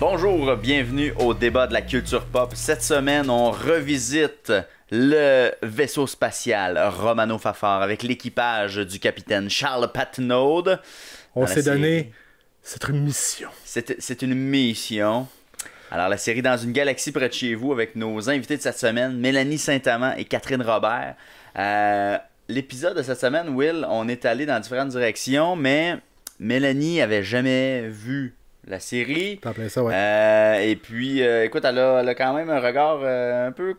Bonjour, bienvenue au débat de la culture pop. Cette semaine, on revisite le vaisseau spatial Romano Fafard avec l'équipage du capitaine Charles Patnaud. On s'est donné cette mission. C'est une mission. Alors, la série Dans une galaxie près de chez vous avec nos invités de cette semaine, Mélanie Saint-Amand et Catherine Robert. L'épisode de cette semaine, Will, on est allé dans différentes directions, mais Mélanie avait jamais vu la série. T'en plein ça, ouais. Et puis, écoute, elle a quand même un regard un peu,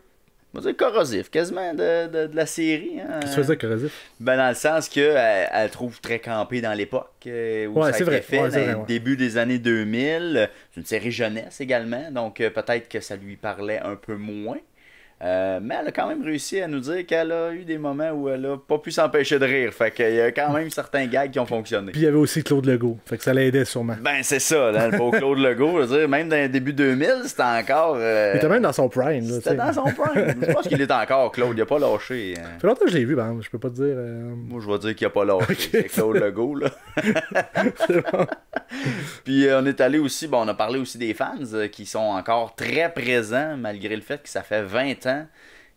on va dire, corrosif, quasiment, de la série. Hein. Qu'est-ce que tu veux dire, corrosif? Ben, dans le sens qu'elle elle trouve très campée dans l'époque où ça a été fait, dans le début des années 2000. C'est une série jeunesse également, donc peut-être que ça lui parlait un peu moins. Mais elle a quand même réussi à nous dire qu'elle a eu des moments où elle a pas pu s'empêcher de rire. Fait qu'il y a quand même certains gags qui ont fonctionné. Puis il y avait aussi Claude Legault. Fait que ça l'aidait sûrement. Ben c'est ça, là, le beau Claude Legault. Je veux dire, même dans les débuts 2000, c'était encore... Il était même dans son prime. Là, c'était dans son prime. Je pense qu'il est encore, Claude. Il a pas lâché. Ça fait longtemps que je l'ai vu, ben, je peux pas te dire... Moi, je vais dire qu'il a pas lâché. Okay. C'est Claude Legault, là. C'est bon. Puis on est allé aussi... Bon, on a parlé aussi des fans qui sont encore très présents, malgré le fait que ça fait 20 ans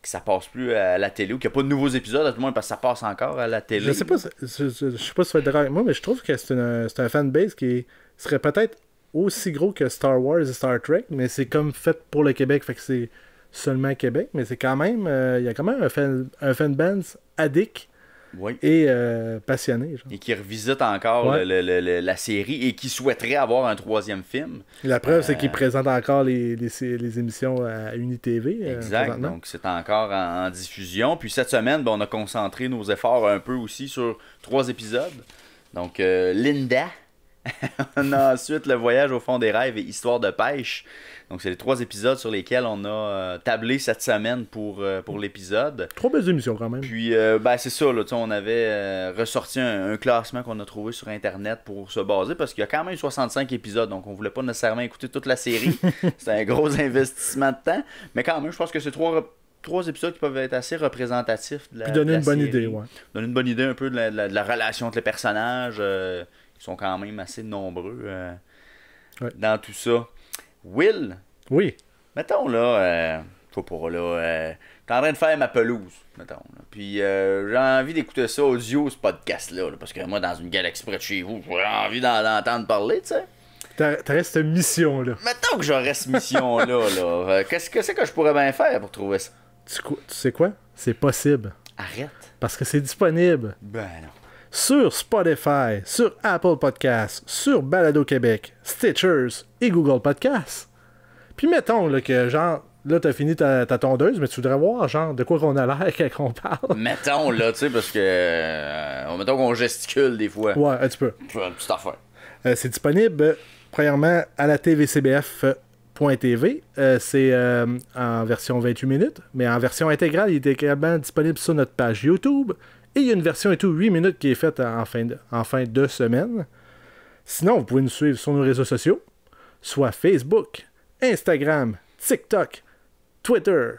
que ça passe plus à la télé ou qu'il n'y a pas de nouveaux épisodes, à tout le monde, parce que ça passe encore à la télé. Je sais pas si tu vas être d'accord avec moi, mais je trouve que c'est un fanbase qui serait peut-être aussi gros que Star Wars et Star Trek, mais c'est comme fait pour le Québec, fait que c'est seulement Québec, mais c'est quand même, il y a quand même un fanbase addict. Oui. Et passionné. Genre. Et qui revisite encore la série et qui souhaiterait avoir un troisième film. La preuve, c'est qu'il présente encore les émissions à UniTV. Exact, donc c'est encore en diffusion. Puis cette semaine, on a concentré nos efforts un peu aussi sur 3 épisodes. Donc Linda, on a ensuite Le voyage au fond des rêves et Histoire de pêche. Donc, c'est les 3 épisodes sur lesquels on a tablé cette semaine pour l'épisode. 3 belles émissions quand même. Puis, ben, c'est ça, là, on avait ressorti un classement qu'on a trouvé sur Internet pour se baser, parce qu'il y a quand même 65 épisodes, donc on voulait pas nécessairement écouter toute la série. C'est un gros investissement de temps, mais quand même, je pense que c'est 3 épisodes qui peuvent être assez représentatifs de la série. Puis donner une bonne idée, ouais. Donner une bonne idée un peu de la relation entre les personnages, qui sont quand même assez nombreux dans tout ça. Will? Oui. Mettons, là, faut pas, là, t'es en train de faire ma pelouse, mettons. Là. Puis, j'ai envie d'écouter ça audio, ce podcast-là, là, parce que moi, dans une galaxie près de chez vous, j'ai envie d'entendre parler, tu sais. T'aurais cette mission-là. Mettons que j'aurais cette mission-là, là. Qu'est-ce que c'est que je pourrais bien faire pour trouver ça? Tu sais quoi? C'est possible. Arrête. Parce que c'est disponible. Ben non. Sur Spotify, sur Apple Podcasts, sur Balado Québec, Stitchers et Google Podcasts. Puis mettons là, que genre, là t'as fini ta tondeuse, mais tu voudrais voir genre de quoi qu'on a l'air quand on parle. Mettons là, tu sais, parce que mettons qu'on gesticule des fois. Ouais, un petit peu. Une petite affaire. C'est disponible premièrement à la tvcbf.tv. C'est en version 28 minutes, mais en version intégrale, il est également disponible sur notre page YouTube. Et il y a une version et tout 8 minutes qui est faite en fin de semaine. Sinon, vous pouvez nous suivre sur nos réseaux sociaux, soit Facebook, Instagram, TikTok, Twitter.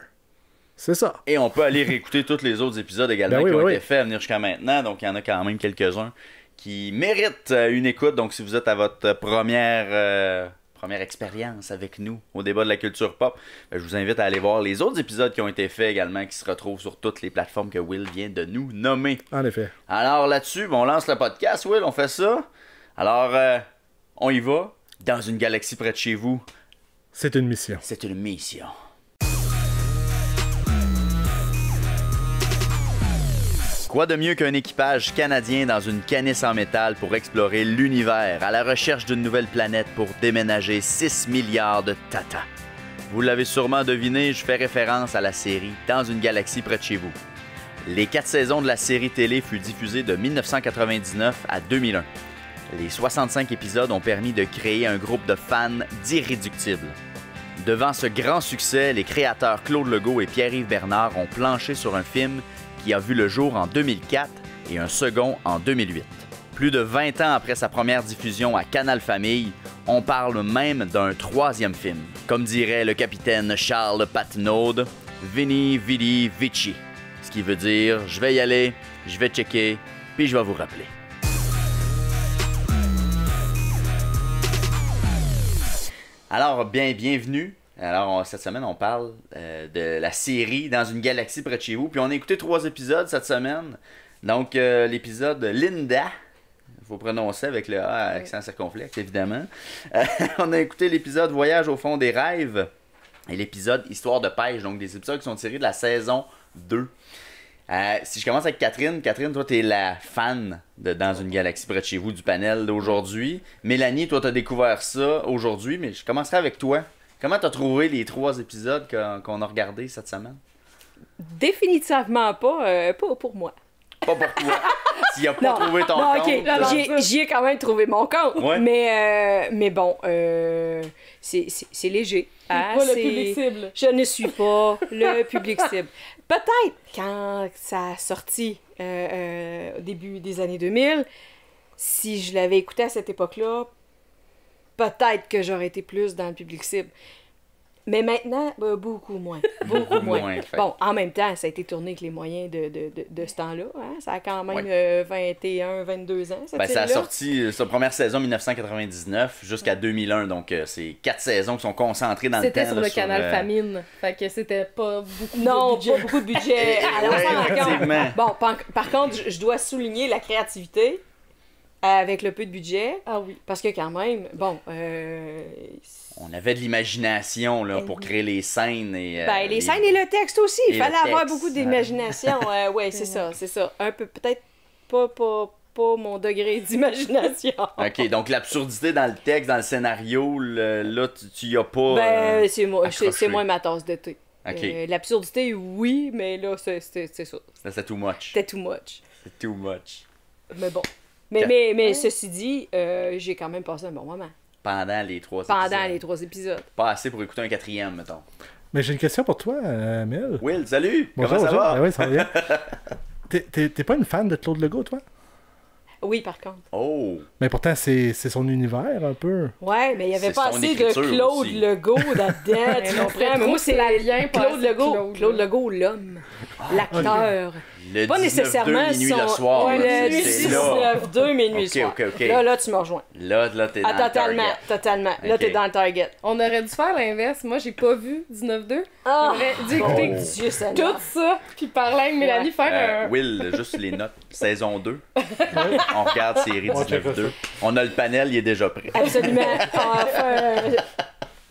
C'est ça. Et on peut aller réécouter tous les autres épisodes également qui ont été faits à venir jusqu'à maintenant. Donc, il y en a quand même quelques-uns qui méritent une écoute. Donc, si vous êtes à votre première expérience avec nous au débat de la culture pop, je vous invite à aller voir les autres épisodes qui ont été faits également, qui se retrouvent sur toutes les plateformes que Will vient de nous nommer. En effet. Alors là-dessus, on lance le podcast, Will, on fait ça. Alors, on y va. Dans une galaxie près de chez vous. C'est une mission. C'est une mission. Quoi de mieux qu'un équipage canadien dans une canisse en métal pour explorer l'univers à la recherche d'une nouvelle planète pour déménager 6 milliards de tatas? Vous l'avez sûrement deviné, je fais référence à la série Dans une galaxie près de chez vous. Les 4 saisons de la série télé furent diffusées de 1999 à 2001. Les 65 épisodes ont permis de créer un groupe de fans d'irréductibles. Devant ce grand succès, les créateurs Claude Legault et Pierre-Yves Bernard ont planché sur un film qui a vu le jour en 2004 et un second en 2008. Plus de 20 ans après sa première diffusion à Canal Famille, on parle même d'un 3e film. Comme dirait le capitaine Charles Patnaud, Vini Vidi Vici. Ce qui veut dire, je vais y aller, je vais checker, puis je vais vous rappeler. Alors, bienvenue. Alors, cette semaine, on parle de la série Dans une galaxie près de chez vous. Puis on a écouté 3 épisodes cette semaine. Donc, l'épisode Linda, il faut prononcer avec le A à accent circonflexe, évidemment. On a écouté l'épisode Voyage au fond des rêves et l'épisode Histoire de pêche. Donc, des épisodes qui sont tirés de la saison 2. Si je commence avec Catherine, toi, t'es la fan de Dans une galaxie près de chez vous du panel d'aujourd'hui. Mélanie, toi, t'as découvert ça aujourd'hui, mais je commencerai avec toi. Comment t'as trouvé les 3 épisodes qu'on a regardés cette semaine? Définitivement pas pour moi. Pas pour toi. S'il a pas trouvé ton compte. OK, j'y ai quand même trouvé mon compte. Ouais. Mais bon, c'est léger. Pas le public cible. Je ne suis pas le public cible. Peut-être quand ça a sorti au début des années 2000, si je l'avais écouté à cette époque-là, peut-être que j'aurais été plus dans le public cible. Mais maintenant, beaucoup moins. Beaucoup moins. Bon, en même temps, ça a été tourné avec les moyens de ce temps-là. Hein? Ça a quand même 21, 22 ans, cette ça a série-là. sorti sa première saison 1999 jusqu'à 2001. Donc, c'est 4 saisons qui sont concentrées dans le temps. C'était sur le canal Famine. Fait que c'était pas beaucoup de budget. Non, pas beaucoup de budget. Alors, on s'en rend compte. effectivement. Bon, par contre, je dois souligner la créativité avec le peu de budget. Ah oui. Parce que quand même, bon... On avait de l'imagination là, pour créer les scènes. Et, les scènes et le texte aussi. Il et fallait le avoir texte, beaucoup d'imagination. Ouais, c'est ça. Un peu, peut-être pas mon degré d'imagination. OK, donc l'absurdité dans le texte, dans le scénario, là, tu y as pas... c'est moins ma tasse de thé. OK. L'absurdité, oui, mais là, c'est ça. C'est too much. C'était too much. C'est too much. Mais bon. Mais ceci dit, j'ai quand même passé un bon moment. Pendant les 3 épisodes. Pas assez pour écouter un 4e, mettons. Mais j'ai une question pour toi, Mel. Will, salut! Bonjour, Comment ça va? Ah oui, ça va bien. T'es pas une fan de Claude Legault, toi? Oui, par contre. Oh! Mais pourtant, c'est son univers, un peu. Ouais, mais il n'y avait C'est pas son assez de écriture Claude aussi. Legault là-dedans, tu comprends? Mais moi, c'est Claude Legault. Claude Legault, l'homme. L'acteur. Le Pas 19-2, nécessairement minuit son... le soir. Ouais, là, le c'est là. 19-2, minuit le soir. OK. Là, tu me rejoins. Là, t'es dans le Totalement. Là, Ok. t'es dans le target. On aurait dû faire l'inverse. Moi, j'ai pas vu 19-2. Ah! On aurait dû écouter Dieu Seigneur. tout ça, puis parler avec Mélanie, faire un... Will, juste les notes. Saison 2. On regarde série On checkera 19-2. On a le panel, il est déjà prêt. Absolument.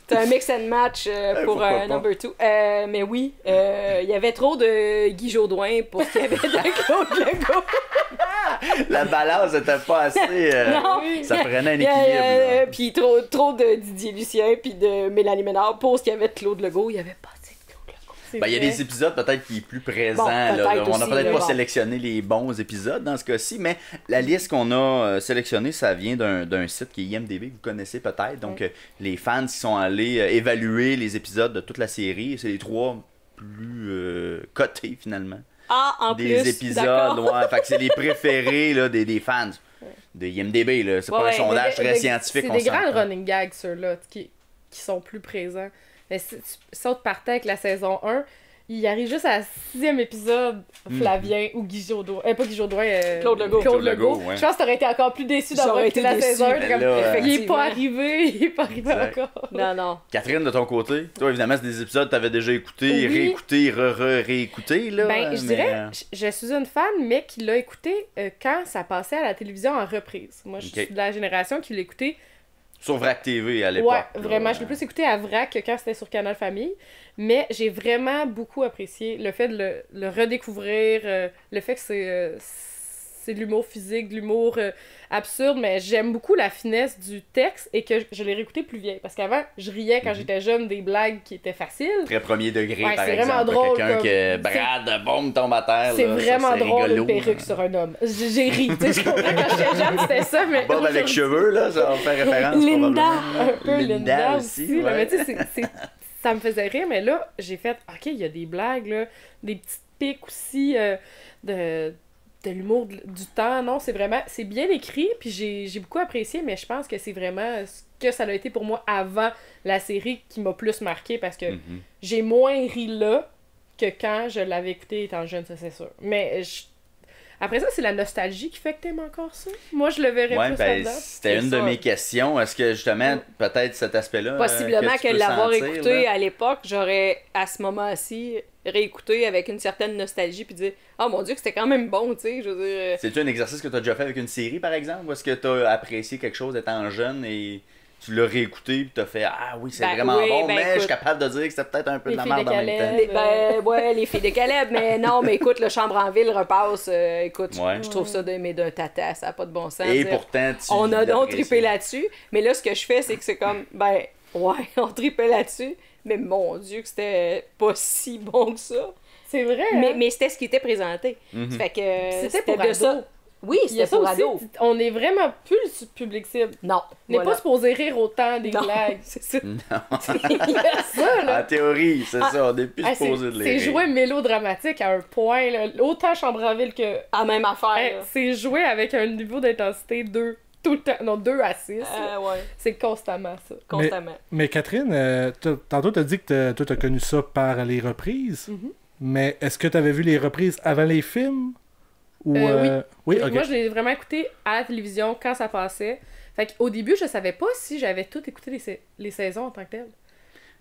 T'as un mix and match pour pourquoi pas. number 2. Mais oui, il y avait trop de Guy Jodoin pour ce qu'il y avait de Claude Legault. La balance était pas assez... Non. ça prenait un équilibre. Puis trop de Didier Lucien puis de Mélanie Ménard pour ce qu'il y avait de Claude Legault. Il y avait pas assez de Claude Legault. C'est Il y a vrai. des épisodes peut-être qui est plus présent. Bon, là. peut-être On n'a aussi, peut-être là, pas bon. sélectionné les bons épisodes dans ce cas-ci, mais la liste qu'on a sélectionnée, ça vient d'un site qui est IMDb, que vous connaissez peut-être. Donc, les fans qui sont allés évaluer les épisodes de toute la série, c'est les 3 plus cotés finalement. Ah, en Des plus, épisodes, d'accord. ouais. Fait que c'est les préférés là, des fans de IMDb. Là. C'est pas un Ouais, sondage très scientifique. C'est on des grands s'entend. running gags, ceux-là, qui sont plus présents. Mais si tu sautes par terre avec la saison 1, il arrive juste à la 6e épisode, Flavien ou Guy Jodoin. Pas Guy Jodoin, Claude Legault. Claude Claude Legault, Legault. ouais. Je pense que t'aurais été encore plus déçu d'avoir J'aurais écouté été la déçue. saison 1. Ben là, Il est effectivement. pas arrivé Exact. encore. Non. Catherine, de ton côté, toi, évidemment, c'est des épisodes que tu avais déjà écoutés, Oui. réécoutés, réécoutés. Là, Ben, je mais, dirais, je suis une fan, mais qui l'a écouté quand ça passait à la télévision en reprise. Moi, je Ok. suis de la génération qui l'a écouté. Sur VRAC TV à l'époque. Ouais, là. vraiment. Je l'ai plus écouté à VRAC que quand c'était sur Canal Famille. Mais j'ai vraiment beaucoup apprécié le fait de le redécouvrir, le fait que c'est de l'humour physique, de l'humour absurde, mais j'aime beaucoup la finesse du texte et que je l'ai réécouté plus vieille. Parce qu'avant, je riais quand j'étais jeune des blagues qui étaient faciles. Très premier degré, Ouais, par c'est exemple. vraiment drôle, Quelqu'un comme- que Brad, bombe, tombe à terre. C'est là, ça, vraiment c'est drôle, rigolo, une perruque là. sur un homme. J'ai ri, tu sais, je comprends quand j'étais jeune, c'était ça, mais... Bob avec aujourd'hui- cheveux, là, ça va faire référence. Linda. probablement. Un peu Linda aussi, là, ouais. mais tu sais, ça me faisait rire, mais là, j'ai fait, ok, il y a des blagues, là, des petites piques aussi de l'humour du temps, non, c'est bien écrit, puis j'ai beaucoup apprécié, mais je pense que c'est vraiment ce que ça a été pour moi avant la série qui m'a plus marqué, parce que j'ai moins ri là que quand je l'avais écouté étant jeune, ça c'est sûr. Mais Après ça, c'est la nostalgie qui fait que t'aimes encore ça. Moi, je le verrais Ouais, plus ben, là-dedans. c'était une de mes questions. Est-ce que justement, peut-être cet aspect-là. Possiblement tu que peux l'avoir sentir, écouté là? à l'époque, j'aurais à ce moment-ci réécouté avec une certaine nostalgie puis dire oh mon dieu que c'était quand même bon, tu sais, je veux dire. C'est-tu un exercice que tu as déjà fait avec une série, par exemple? Ou est-ce que tu as apprécié quelque chose étant jeune et tu l'as réécouté et tu as fait ah oui, c'est Ben vraiment oui, bon, ben mais je écoute, suis capable de dire que c'était peut-être un peu de Les la filles merde de en même Caleb. temps. Ouais, les filles de Caleb, mais non, mais écoute, le Chambre en ville repasse, écoute, Ouais. je trouve ça d'un tata, ça n'a pas de bon sens. Et dire. pourtant, tu On a donc l'apprécies. trippé là-dessus, mais là, ce que je fais, c'est que c'est comme, ben, ouais, on tripait là-dessus, mais mon Dieu, que c'était pas si bon que ça. C'est vrai, hein? Mais c'était ce qui était présenté. Mhm. Fait que C'était pour de ados. ça. Oui, Il y a c'était ça pour aussi, ados. on est vraiment plus le public cible. Non. On n'est voilà. pas supposé rire autant des Non, blagues. c'est ça. Il y a ça, là. En théorie, c'est ça, on n'est plus Ah, supposé de les c'est rire. joué mélodramatique à un point, là. Autant Chambre en ville que. Ah, même affaire. Hey, là. c'est joué avec un niveau d'intensité 2 tout le temps. Non, 2 à 6. Ouais, C'est constamment ça. constamment. Mais Catherine, tantôt t'as dit que toi t'as connu ça par les reprises. Mhm. Mais est-ce que t'avais vu les reprises avant les films? Ou, Oui. Oui, ok. Moi, je l'ai vraiment écouté à la télévision quand ça passait. Fait qu'au début, je savais pas si j'avais tout écouté les saisons en tant que telles.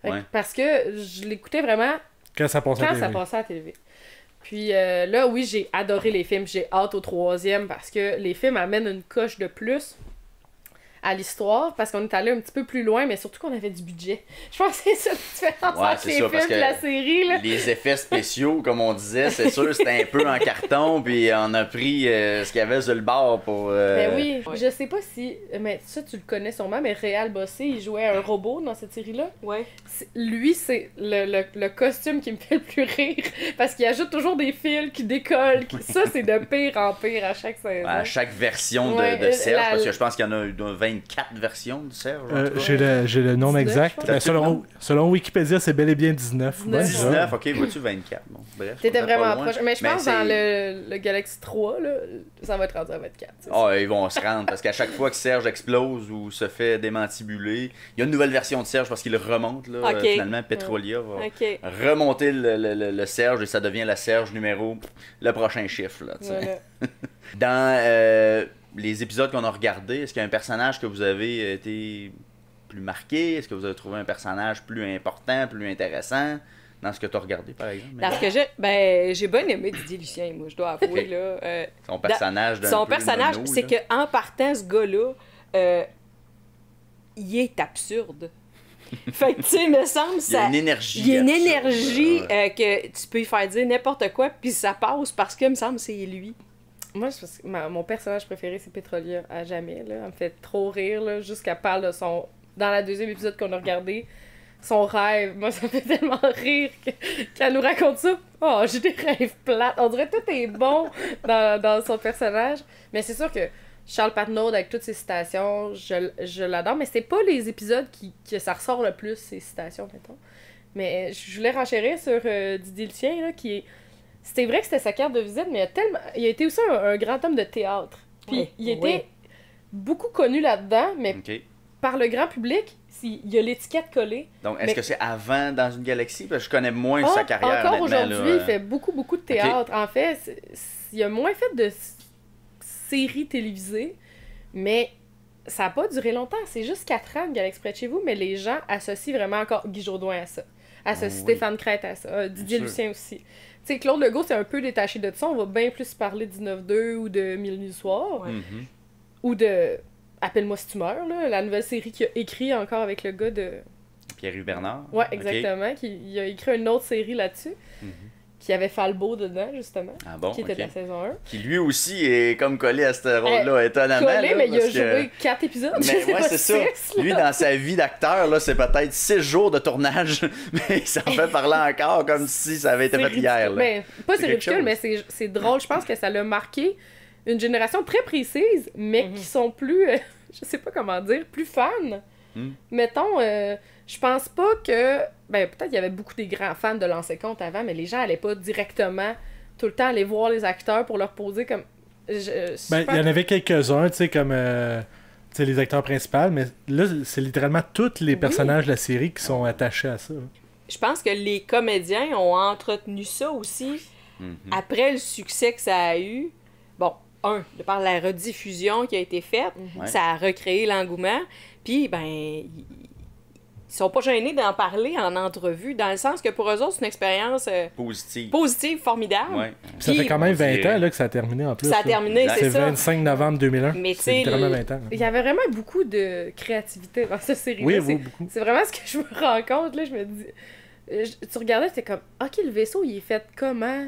Fait que- Ouais. Parce que je l'écoutais vraiment Quand ça passait à quand la ça télé. passait à la télé. Puis là, oui, j'ai adoré les films. J'ai hâte au 3e parce que les films amènent une coche de plus à l'histoire parce qu'on est allé un petit peu plus loin, mais surtout qu'on avait du budget. Je pense que c'est ça la différence Ouais, entre c'est les ça, parce films et que la série. Là. Les effets spéciaux, comme on disait, c'est sûr, c'était un peu en carton, puis on a pris ce qu'il y avait sur le bord pour. Ben oui, Ouais. je sais pas si. Mais ça, tu le connais sûrement, mais Réal Bossé, il jouait un robot dans cette série-là. Ouais. Lui, c'est le costume qui me fait le plus rire parce qu'il ajoute toujours des fils qui décollent. Ça, c'est de pire en pire à chaque saison. À chaque version de, Ouais, de Serge, la- parce que je pense qu'il y en a 24 versions de Serge. en tout cas. J'ai le nom 19, exact. je pense. Ben, selon Wikipédia, c'est bel et bien 19. 19, Ouais, 19, ok, vois-tu 24. Bon, bref. T'étais on était pas vraiment loin. proche. Mais je pense c'est- dans le Galaxy 3, là, ça va être rendu à 24. c'est Ah, ils vont se rendre parce qu'à chaque fois que Serge explose ou se fait démantibuler, il y a une nouvelle version de Serge parce qu'il remonte. Là, Ok. finalement, Petrolia va Ok. remonter le Serge et ça devient la Serge numéro, le prochain chiffre. Là, tu sais. Voilà. Dans les épisodes qu'on a regardés, est-ce qu'il y a un personnage que vous avez été plus marqué? Est-ce que vous avez trouvé un personnage plus important, plus intéressant dans ce que tu as regardé, par exemple? Dans ce que j'ai bien aimé Didier Lucien, moi, je dois avouer, là. Son personnage d'un Son peu personnage, nono, c'est là. qu'en partant, ce gars-là, il est absurde. Fait que, tu sais, me semble, Il y a ça. une énergie. Il y a une absurde, énergie ouais. que tu peux lui faire dire n'importe quoi, puis ça passe parce que, me semble, c'est lui. Moi, je pense que mon personnage préféré, c'est Petrolia, à jamais. Là. Elle me fait trop rire, là, juste qu'elle parle de son... Dans la deuxième épisode qu'on a regardé, son rêve. Moi, ça me fait tellement rire qu'elle nous raconte ça. Oh, j'ai des rêves plates. On dirait que tout est bon dans son personnage. Mais c'est sûr que Charles Patnaud, avec toutes ses citations, je l'adore. Mais c'est pas les épisodes que ça ressort le plus, ces citations, mettons. Mais je voulais renchérir sur Didier Lucien, là, qui est... C'était vrai que c'était sa carte de visite, mais il a été aussi un grand homme de théâtre. Puis Oui, il était oui. beaucoup connu là-dedans, mais OK. par le grand public, il y a l'étiquette collée. Donc, est-ce Mais- que c'est avant Dans une galaxie? Parce que je connais moins Ah, sa carrière, encore honnêtement, aujourd'hui, là. il fait beaucoup de théâtre. En fait, il a moins fait de séries télévisées, mais ça n'a pas duré longtemps. C'est juste 4 ans, Galaxie près de chez vous, mais les gens associent vraiment encore Guy Jourdouin à ça. Associent Oui. Stéphane Crête à ça. Didier sûr. Lucien aussi. Tu sais, Claude Legault, c'est un peu détaché de ça. On va bien plus parler du 9-2 ou de Mille nuits du soir. Ouais. Mhm. Ou de Appelle-moi si tu meurs, là, la nouvelle série qu'il a écrit encore avec le gars de... Pierre-Yves Bernard. Ouais, OK. exactement. Il a écrit une autre série là-dessus, Mhm. qui avait Falbo dedans, justement, Ah bon, qui était OK. de la saison 1. Qui lui aussi est comme collé à ce rôle-là, étonnamment. Collé, là, mais il a parce que- joué 4 épisodes. Mais ouais, c'est ça. Lui, dans sa vie d'acteur, là, c'est peut-être 6 jours de tournage, mais ça en fait parler encore comme si ça avait été fait hier. Là. Ben, pas C'est c'est quelque ridicule, chose. mais c'est drôle. Je pense que ça l'a marqué une génération très précise, mais qui sont plus, je sais pas comment dire, plus fans. Mm. Mettons, je pense pas que... Ben, peut-être qu'il y avait beaucoup des grands fans de Lancer Compte avant, mais les gens allaient pas directement tout le temps aller voir les acteurs pour leur poser comme... Ben, il y en avait quelques-uns, tu sais, comme tu sais, les acteurs principaux, mais là, c'est littéralement tous les personnages de la série qui sont attachés à ça. Je pense que les comédiens ont entretenu ça aussi Mhm. après le succès que ça a eu. de par la rediffusion qui a été faite, Ouais. ça a recréé l'engouement. Puis, ben, ils sont pas gênés d'en parler en entrevue, dans le sens que pour eux autres, c'est une expérience Positive. positive, formidable. Ouais. Ça Puis, fait quand même on 20 dirait- ans là, que ça a terminé en plus. Ça a là. terminé, Exact. c'est C'est ça. 25 novembre 2001. Mais tu C'est sais, littéralement le- 20 ans. Il y avait vraiment beaucoup de créativité dans cette série-là. Oui, c'est, oui, beaucoup. c'est vraiment ce que je me rends compte, là. Je me dis... tu regardais, c'était comme, OK, le vaisseau, il est fait comment?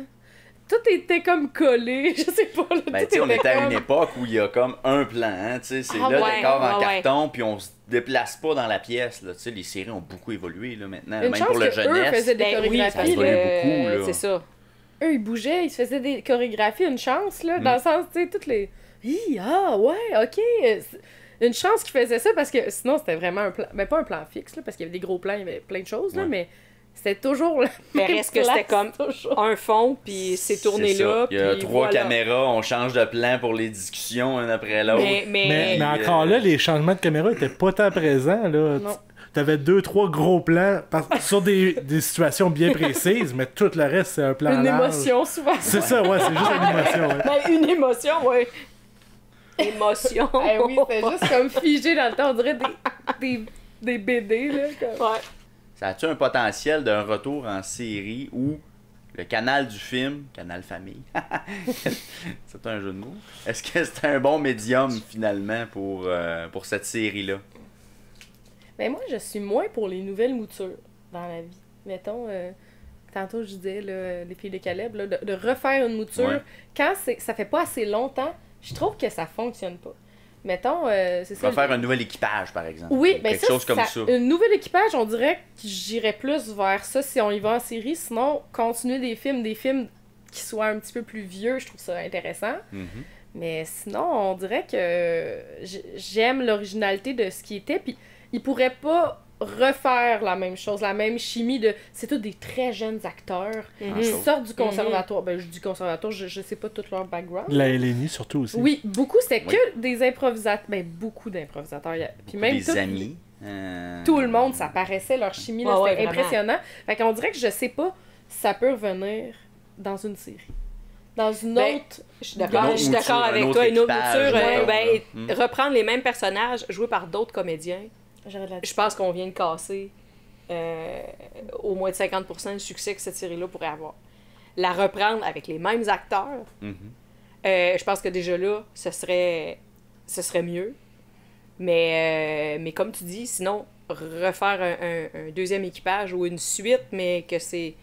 Tout était comme collé, je sais pas. Là, Ben, tout tu sais, on était était à une comme- époque où il y a comme un plan, hein, tu sais, c'est Ah là, ouais, décor en ouais. carton, puis on se déplace pas dans la pièce, là, tu sais, les séries ont beaucoup évolué, là, maintenant, Une même chance pour le que eux jeunesse. faisaient des Ben oui, chorégraphies, parce que, évolue beaucoup, là. c'est ça. Eux, ils bougeaient, ils se faisaient des chorégraphies, une chance, là, dans le sens, tu sais, toutes les... Hi, ah, ouais, OK. Une chance qu'ils faisaient ça, parce que sinon, c'était vraiment un plan... Ben, pas un plan fixe, là, parce qu'il y avait des gros plans, il y avait plein de choses, là, Ouais. mais c'était toujours la Mais même reste que c'était place, comme toujours. un fond, puis c'est tourné ça. là. Il y a puis 3 voilà. caméras, on change de plan pour les discussions, un après l'autre. Mais encore là, les changements de caméra étaient pas tant présents. Là. Non. T'avais 2-3 gros plans sur des situations bien précises, mais tout le reste, c'est un plan Une large. émotion, souvent. C'est ça, ouais, c'est juste une émotion. Ouais. Ben, une émotion, oui. Émotion. Eh oui, c'était juste comme figé dans le temps, on dirait des BD, là. Comme... Ouais. Ça a-tu un potentiel d'un retour en série où le canal du film, canal famille, c'est un jeu de mots, est-ce que c'est un bon médium finalement pour cette série-là? Ben moi, je suis moins pour les nouvelles moutures dans la vie. Mettons, tantôt je disais, là, les filles de Caleb, là, de refaire une mouture, Ouais. quand ça fait pas assez longtemps, je trouve que ça fonctionne pas. Mettons, c'est ça. Refaire un nouvel équipage, par exemple. Oui, ou ben quelque ça, chose comme ça. Un nouvel équipage, on dirait que j'irais plus vers ça si on y va en série. Sinon, continuer des films qui soient un petit peu plus vieux, je trouve ça intéressant. Mhm. Mais sinon, on dirait que j'aime l'originalité de ce qui était. Puis, ils pourraient pas refaire la même chose, la même chimie de... C'est tous des très jeunes acteurs Mhm. qui sortent du conservatoire. Ben, je dis conservatoire, je sais pas tout leur background. La LNI surtout aussi. Oui, beaucoup, c'était Oui. que des improvisateurs. Ben, beaucoup d'improvisateurs. Puis même Des tout, amis. tout le monde, ça paraissait, leur chimie, là, Ah ouais, c'était vraiment. impressionnant. Fait qu'on dirait que je sais pas si ça peut revenir dans une série. Dans une Ben, autre... Je suis d'accord, Une autre je suis d'accord mouture, un avec autre toi. Une autre équipage, mouture, mettons, ben, là. reprendre les mêmes personnages joués par d'autres comédiens, J'aurais de la... je pense qu'on vient de casser au moins de 50% du succès que cette série-là pourrait avoir. La reprendre avec les mêmes acteurs, Mhm. je pense que déjà là, ce serait mieux. Mais comme tu dis, sinon, refaire un deuxième équipage ou une suite, mais que c'est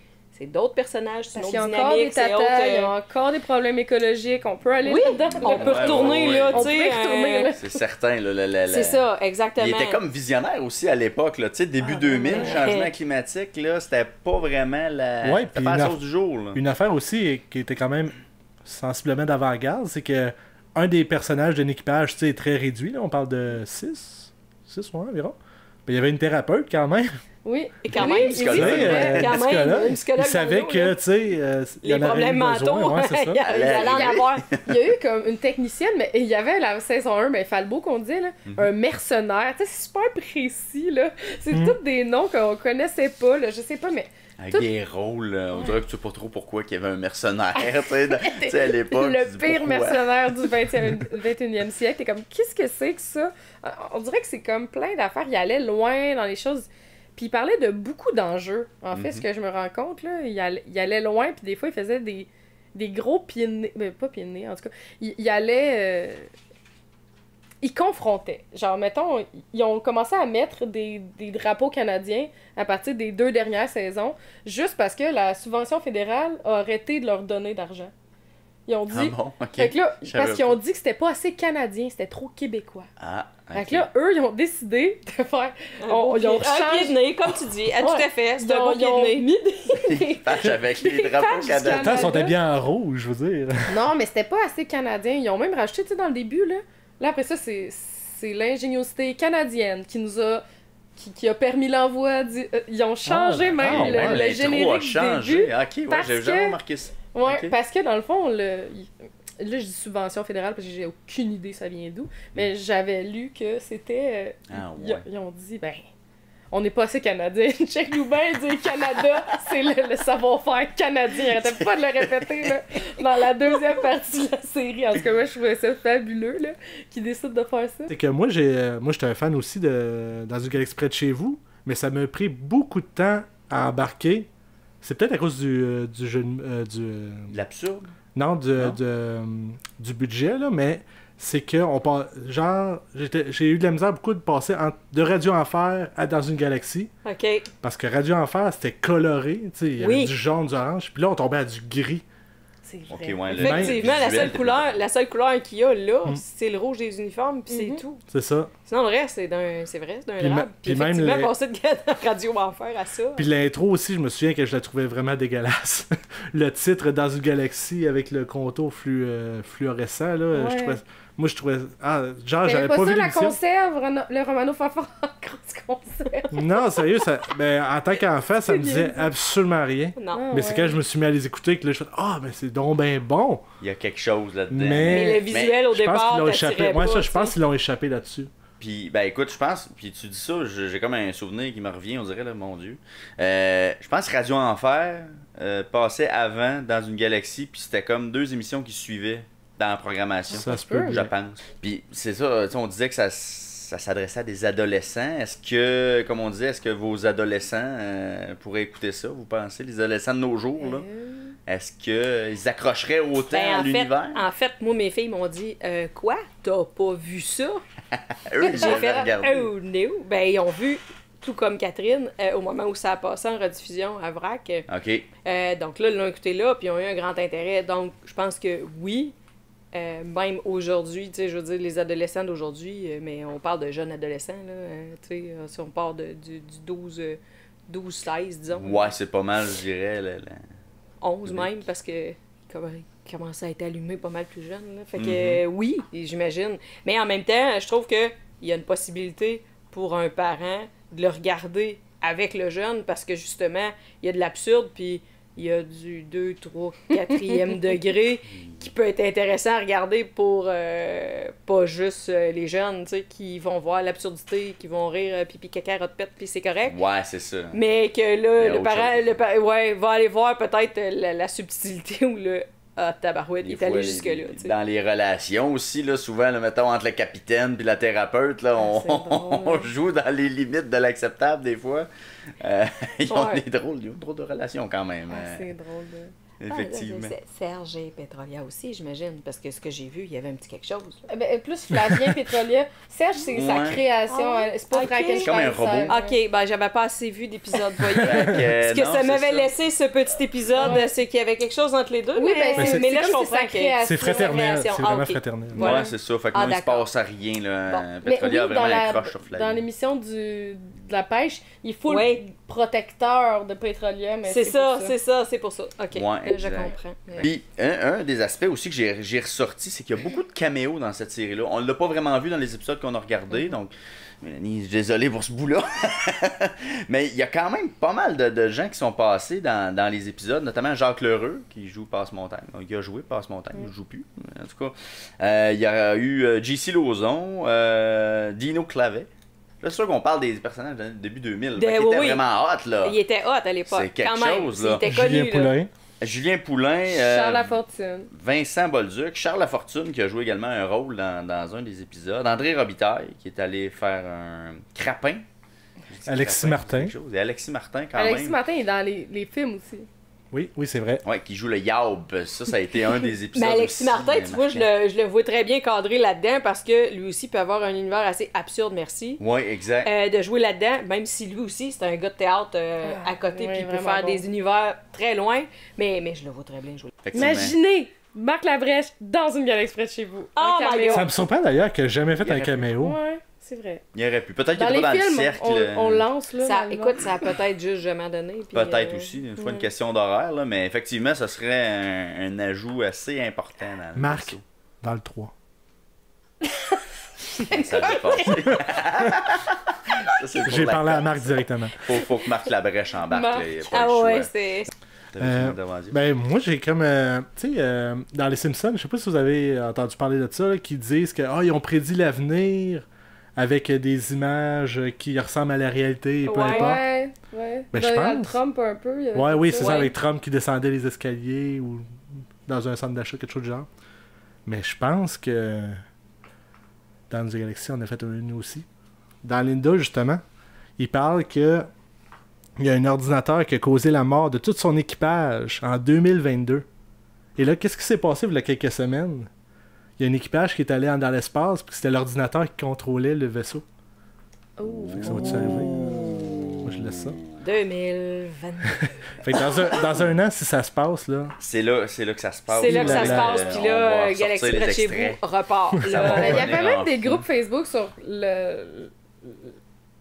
d'autres personnages, c'est Parce une qu'il y autre a encore des dynamique, c'est tatas, il y autre... a encore des problèmes écologiques, on peut aller Oui, là-dedans. on peut Ouais, retourner, ouais, là, ouais. tu On sais. peut retourner, là. C'est certain. C'est ça, exactement. Il était comme visionnaire aussi à l'époque, là. Tu sais, début 2000, ouais. changement climatique, là, c'était pas vraiment la... Ouais, c'était puis pas la une chose du jour, là. Une affaire aussi qui était quand même sensiblement d'avant-garde, c'est que un des personnages d'un équipage, tu sais, est très réduit. Là, on parle de 6 environ. Ben, il y avait une thérapeute quand même. Oui, Et quand oui, même, oui, psychologue, c'est vrai. quand même, psychologue. une psychologue Il savait dans le que, dos, là. tu sais, il y Les en aurait problèmes eu besoin. mentaux, Ouais, c'est ça. il allait en avoir. Il y a eu comme une technicienne, mais il y avait la saison 1, mais Falbo qu'on dit, là, un mercenaire. Tu sais, c'est super précis, là. C'est tous des noms qu'on connaissait pas, là. Je sais pas, mais Avec tout- des rôles, on dirait que tu sais pas trop pourquoi qu'il y avait un mercenaire, tu sais, tu sais, à l'époque. tu le dis pire pourquoi. mercenaire du 21e siècle. T'es comme, qu'est-ce que c'est que ça? On dirait que c'est comme plein d'affaires. Il allait loin dans les choses. Puis il parlait de beaucoup d'enjeux. En fait, ce que je me rends compte, là, il allait loin, puis des fois, il faisait des gros pieds de nez. Mais pas pieds de nez, en tout cas. Il allait... il confrontait. Genre, mettons, ils ont commencé à mettre des drapeaux canadiens à partir des 2 dernières saisons, juste parce que la subvention fédérale a arrêté de leur donner d'argent. Ils ont dit... Ah bon, ok. Fait que là, Je savais parce qu'ils pas. ont dit que c'était pas assez canadien, c'était trop québécois. Ah, Fait ok. que là, eux, ils ont décidé de faire... Un beau ils ont pied- un pied de nez, comme tu dis. Ah, tout Ouais. à fait, c'est Ils un ont, beau pied ils ont de nez. mis Des patchs avec les des drapeaux patchs canadiens. Attends, ils sont habillés en rouge, je veux dire. Non, mais c'était pas assez canadien. Ils ont même rajouté, tu sais, dans le début, là. Là, après ça, c'est l'ingéniosité canadienne qui nous a... Qui a permis l'envoi ils ont changé même le ouais, l'intro a générique du changé. début. Ok, ouais, parce j'ai jamais que- remarqué ça. Ouais, Ok. parce que dans le fond, là, je dis subvention fédérale parce que j'ai aucune idée ça vient d'où, mais j'avais lu que c'était... Ah, ils- ouais. ils ont dit, ben, On n'est pas assez canadien. Check-nous bien, dire Canada, c'est le savoir-faire canadien. Arrêtez pas de le répéter là, dans la deuxième partie de la série. En tout cas, moi, je trouvais ça fabuleux là, qu'ils décident de faire ça. C'est que moi, j'étais un fan aussi de Dans une galaxie près de chez vous, mais ça m'a pris beaucoup de temps à embarquer. C'est peut-être à cause du jeu... De l'absurde. Non, du budget, là, mais c'est que genre j'ai eu de la misère beaucoup de passer de Radio Enfer à Dans une galaxie. OK. Parce que Radio Enfer, c'était coloré, tu sais, il y avait du jaune, du orange, puis là, on tombait à du gris. C'est vrai. Ok, ouais, Effectivement, la seule couleur qu'il y a là, c'est le rouge des uniformes, puis c'est tout. C'est ça. Sinon, le reste, c'est d'un Puis drap. Puis même effectivement, passer de Radio Enfer à ça. Puis l'intro aussi, je me souviens que je la trouvais vraiment dégueulasse. Le titre Dans une galaxie avec le contour fluorescent, là, Ouais. je trouvais... Ah, genre, T'avais j'avais pas pas vu ça, la l'émission. conserve, le Romano Fafard, grosse conserve. Non, sérieux, en tant qu'enfant, ça me disait niaiseux. absolument rien. Non. Mais c'est quand je me suis mis à les écouter que là, je fais « Ah, mais c'est donc ben bon! Il y a quelque chose là-dedans. Mais le visuel, au Je pense départ, qu'ils l'ont échappé. t'attirait Moi, pas, ça, je tu pense sais. qu'ils l'ont échappé là-dessus. Puis, ben écoute, je pense, puis tu dis ça, j'ai comme un souvenir qui me revient, on dirait, là, mon Dieu. Je pense que Radio Enfer passait avant Dans une galaxie, puis c'était comme 2 émissions qui suivaient dans la programmation. Ça se peut je bien. pense. Puis c'est ça, tu sais, on disait que ça s'adressait à des adolescents. Est-ce que, comme on disait, est-ce que vos adolescents pourraient écouter ça, vous pensez, les adolescents de nos jours, là? Est-ce qu'ils accrocheraient autant à l'univers? En fait, moi, mes filles m'ont dit quoi? T'as pas vu ça? Eux, ils J'ai avaient fait regardé. oh no! Ben, ils ont vu, tout comme Catherine, au moment où ça a passé en rediffusion à Vrac. OK. Donc là, ils l'ont écouté là, puis ils ont eu un grand intérêt. Donc, je pense que oui. Même aujourd'hui, tu sais, je veux dire, les adolescents d'aujourd'hui, mais on parle de jeunes adolescents, là, tu sais, si on part du 12-16, disons. Ouais, c'est pas mal, je dirais. 11 même, parce que il commence à être allumé pas mal plus jeune. Là. Fait que oui, j'imagine. Mais en même temps, je trouve que il y a une possibilité pour un parent de le regarder avec le jeune, parce que justement, il y a de l'absurde, puis il y a du 2, 3, 4e degré qui peut être intéressant à regarder pour pas juste les jeunes, tu sais, qui vont voir l'absurdité, qui vont rire pipi caca rotte-pète, puis c'est correct. Ouais, c'est ça. Mais que Il y là, a le autre parent, chose. va aller voir peut-être la subtilité ou le tabarouette, il est Des allé fois, jusque-là, tu sais. Dans les relations aussi, là, souvent, là, mettons, entre le capitaine et la thérapeute, là, c'est drôle, on joue dans les limites de l'acceptable des fois. Ils ont Ouais. des drôles de relations quand même. C'est drôle. Effectivement. Serge et Petrolia aussi, j'imagine, parce que ce que j'ai vu, il y avait un petit quelque chose. Plus Flavien Pétrolier. Serge, c'est sa Ouais. création. Ah, C'est pas ok. Frankenstein. C'est comme un robot. Ok, ben j'avais pas assez vu d'épisodes, voyez. Ce Ce que ça m'avait laissé, ce petit épisode, Ouais. c'est qu'il y avait quelque chose entre les deux. Oui, mais, ben, c'est mais là, je comme si comprends sa que... création. C'est fraternel, création. c'est Ah, vraiment ok. fraternel. Voilà. Ouais, c'est ça. Fait que Ah, moi, il se d'accord. passe à rien. Là. Bon. Mais Petrolia a oui, vraiment dans un crush sur Flavien. dans l'émission de la pêche, il faut Oui. le protecteur de Pétrolier. Mais C'est ça, pour c'est ça, c'est pour ça. Ok, Ouais, là, je exact. comprends. Puis, un des aspects aussi que j'ai ressorti, c'est qu'il y a beaucoup de caméos dans cette série-là. On l'a pas vraiment vu dans les épisodes qu'on a regardés, donc, Mélanie, je suis désolé pour ce bout-là. Mais il y a quand même pas mal de gens qui sont passés dans les épisodes, notamment Jacques Lheureux, qui joue Passe-Montagne. Donc, il a joué Passe-Montagne, il ne joue plus, en tout cas. Il y a eu J.C. Lauzon, Dino Clavet. Là, c'est sûr qu'on parle des personnages du début 2000. Fait qu'il était oui. vraiment hot, là. Il était hot à l'époque. C'est quelque quand même. chose, là. Il était connu, Julien là. Poulain. Julien Poulain, Charles Lafortune. Vincent Bolduc, Charles Lafortune qui a joué également un rôle dans un des épisodes, André Robitaille qui est allé faire un crapin. Je dis Alexis crapin, Martin. c'est quelque chose. Et Alexis Martin quand Alexis même. Martin est dans les films aussi. Oui, c'est vrai. Ouais, qui joue le Yaub. Ça a été un des épisodes. Mais Alexis aussi, Martin, tu vois, marquants. je le vois très bien cadré là-dedans parce que lui aussi peut avoir un univers assez absurde, merci. Ouais, exact. De jouer là-dedans, même si lui aussi, c'est un gars de théâtre à côté, oui, puis il peut vraiment faire bon. des univers très loin, mais je le vois très bien jouer. Effectivement. Imaginez Marc Labrèche dans une galaxie près de chez vous. Oh Un my caméo. God. Ça me surprend d'ailleurs qu'il n'ait jamais fait Il aurait un pu. caméo. Ouais, c'est vrai. Il aurait pu. Peut-être qu'il Dans était les pas dans le films, cercle. on lance là. Ça, dans le écoute, ça a peut-être juste jamais donné. puis, Peut-être aussi, une fois une question d'horaire, là, mais effectivement, ce serait un ajout assez important dans le Marc, morceau. dans le 3. Ça va passer. Ça, c'est pour J'ai la parlé à com. Marc directement. Faut que Marc Labrèche embarque. Marc. Là, il y a pas Ah le choix. ouais, c'est... T'avais fini devant Dieu. Ben, moi, j'ai comme. Tu sais, dans Les Simpsons, je sais pas si vous avez entendu parler de ça, là, qui disent que ils ont prédit l'avenir avec des images qui ressemblent à la réalité et peu importe. Ouais. Ben, je Donald pense. Trump un peu. il y avait Ouais, oui, c'est ça, Ouais. avec Trump qui descendait les escaliers ou dans un centre d'achat, quelque chose du genre. Mais je pense que dans nos galaxies, on a fait une aussi. Dans Linda, justement, il parle que il y a un ordinateur qui a causé la mort de tout son équipage en 2022. Et là, qu'est-ce qui s'est passé il y a quelques semaines? Il y a un équipage qui est allé dans l'espace, puis c'était l'ordinateur qui contrôlait le vaisseau. Oh. Fait que ça va-tu arriver? Moi, je laisse ça. 2022. Fait que dans un an, si ça se passe, là... C'est là que ça se passe. C'est là que ça se la- passe, On puis va là, sortir Galaxy les près de chez extraits. vous repart. Ça là. va. Il y On avait est même en des fou. groupes Facebook sur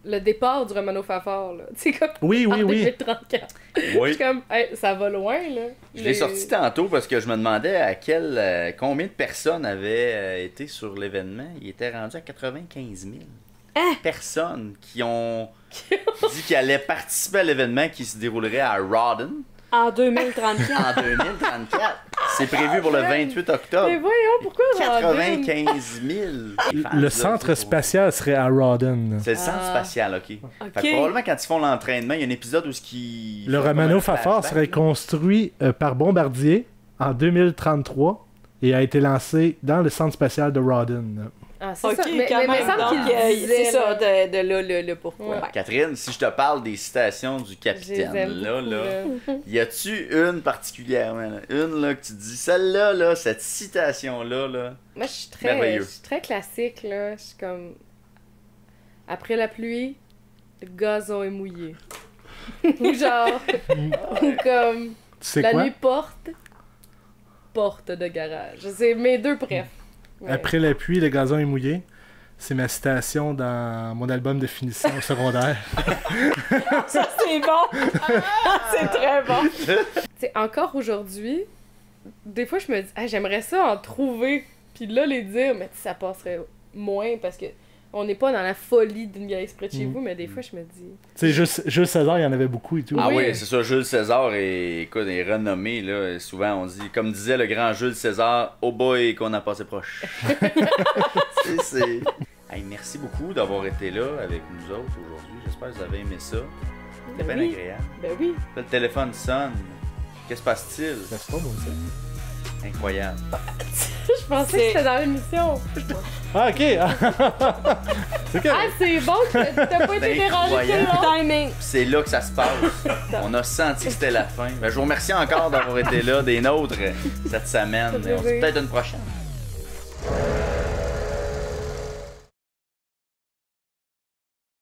le départ du Romano Fafard, là. Tu sais, comme Oui, en oui, oui. 2034. Je Oui. suis comme, hey, ça va loin, là. Je l'ai sorti tantôt parce que je me demandais combien de personnes avaient été sur l'événement. Il était rendu à 95 000 personnes qui ont dit qu'ils allaient participer à l'événement qui se déroulerait à Rawdon En 2034. en 2034. C'est prévu pour le 28 octobre. Mais voyons, pourquoi Rawdon? 95 000. Le centre spatial serait à Rawdon. C'est le centre Ah. spatial, ok. Fait que probablement quand ils font l'entraînement, il y a un épisode où Le Romano Fafard serait construit par Bombardier en 2033 et a été lancé dans le centre spatial de Rawdon. Ah, c'est Ok, ça. Mais quand il me même. semble Donc, qu'il disait, c'est ça, là. de là, le pourquoi. Ouais. Ouais. Catherine, si je te parle des citations du Je les capitaine, aime là, beaucoup, là, y a-tu une particulièrement, là? Une là que tu te dis, celle-là, là, cette citation-là, là, Moi, je Merveilleux. suis très classique, là. Je suis comme... Après la pluie, le gazon est mouillé. Ou genre... ou comme... Tu sais La quoi? nuit porte de garage. C'est mes deux préf. Ouais. Après la pluie, le gazon est mouillé. C'est ma citation dans mon album de finition au secondaire. Ça, c'est bon. C'est très bon. Tu sais, encore aujourd'hui, des fois, je me dis, ah, j'aimerais ça en trouver. Puis là, les dire, mais ça passerait moins parce que on n'est pas dans la folie d'une galaxie près de chez vous, mais des fois, je me dis... Tu sais, Jules César, il y en avait beaucoup et tout. Ah Oui. oui, c'est ça, Jules César écoute, est renommé, là. Souvent, on dit, comme disait le grand Jules César, oh boy, qu'on a passé proche. c'est... Hey, merci beaucoup d'avoir été là avec nous autres aujourd'hui. J'espère que vous avez aimé ça. C'était Ben bien oui. agréable. Ben oui. Là, le téléphone sonne. Qu'est-ce qui se passe-t-il? Ben, c'est pas moi, ça. Incroyable. Je pensais que c'était dans l'émission. Ah, ok! C'est que... Ah, c'est bon que t'as pas été dérangé tout le long. Timing. C'est là que ça se passe. On a senti que c'était la fin. Ben, je vous remercie encore d'avoir été là, des nôtres, cette semaine. Et on se dit peut-être une prochaine.